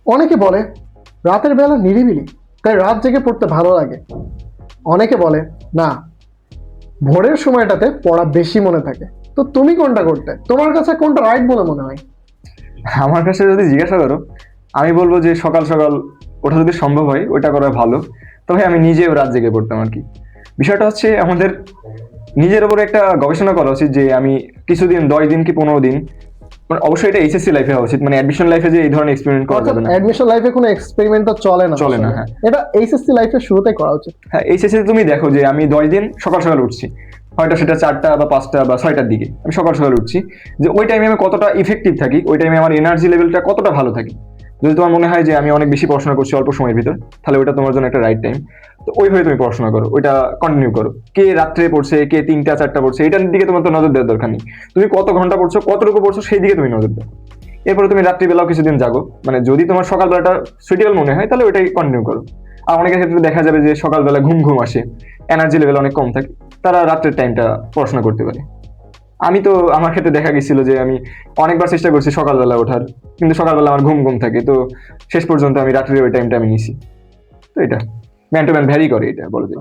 অনেকে বলে রাতের বেলা নিরিবিলি, তাই রাত জেগে পড়তে ভালো লাগে। অনেকে বলে না, ভোরের সময়টাতে পড়া বেশি মনে থাকে। তো তুমি কোনটা করতে? তোমার কাছে কোনটা রাইট বলে মনে হয়? আমার কাছে যদি জিজ্ঞাসা করো, আমি বলবো যে সকাল সকাল ওঠা যদি সম্ভব হয় ওইটা করা ভালো। তবে আমি নিজেও রাত জেগে পড়তাম আর কি। বিষয়টা হচ্ছে আমাদের নিজের উপরে একটা গবেষণা করা উচিত যে আমি কিছুদিন 10 দিন কি 15 দিন, মানে অবশ্যই এটা এইচএসসি লাইফে হওয়া উচিত, মানে অ্যাডমিশন লাইফে যে এই ধরনের এক্সপেরিমেন্ট করা অর্থাৎ যাবে না। অ্যাডমিশন লাইফে কোনো এক্সপেরিমেন্ট তো চলে না চলে না, আসলে। হ্যাঁ। এটা এইচএসসি লাইফের শুরুতেই করা উচিত। হ্যাঁ, এইচএসসি তুমি দেখো যে আমি 10 দিন সকাল সকাল উঠছি, হয়তো সেটা 4টা বা 5টা বা 6টার দিকে আমি সকাল সকাল উঠছি, যে ওই টাইমে আমি কতটা ইফেক্টিভ থাকি, ওই টাইমে আমার এনার্জি লেভেলটা কতটা ভালো থাকে। যদি তোমার মনে হয় যে আমি অনেক বেশি পড়াশোনা করছি অল্প সময়ের ভিতর, তাহলে ওইটা তোমার জন্য একটা রাইট টাইম। তো ওইভাবে তুমি পড়াশোনা করো, ওইটা কন্টিনিউ করো। কে রাত্রে পড়ছে, কে 3টা 4টা পড়ছে, এটার দিকে তোমার তো নজর দেওয়ার দরকার নেই। তুমি কত ঘন্টা পড়ছো, কতটুকু পড়ছো, সেই দিকে তুমি নজর দাও। এরপরে তুমি রাত্রিবেলাও কিছুদিন জাগো, মানে যদি তোমার সকালবেলাটা সুইটেবল মনে হয় তাহলে ওইটাই কন্টিনিউ করো। আর অনেকের ক্ষেত্রে দেখা যাবে যে সকালবেলা ঘুম ঘুম আসে, এনার্জি লেভেল অনেক কম থাকে, তারা রাত্রের টাইমটা পড়াশোনা করতে পারে। আমি তো আমার ক্ষেত্রে দেখা গেছিল যে আমি অনেকবার চেষ্টা করছি সকালবেলা ওঠার, কিন্তু সকালবেলা আমার ঘুম ঘুম থাকে, তো শেষ পর্যন্ত আমি রাত্রির ওই টাইমটা আমি নিছি। তো এটা ম্যান টু ম্যান ভ্যারি করে, এটা বলা যায়।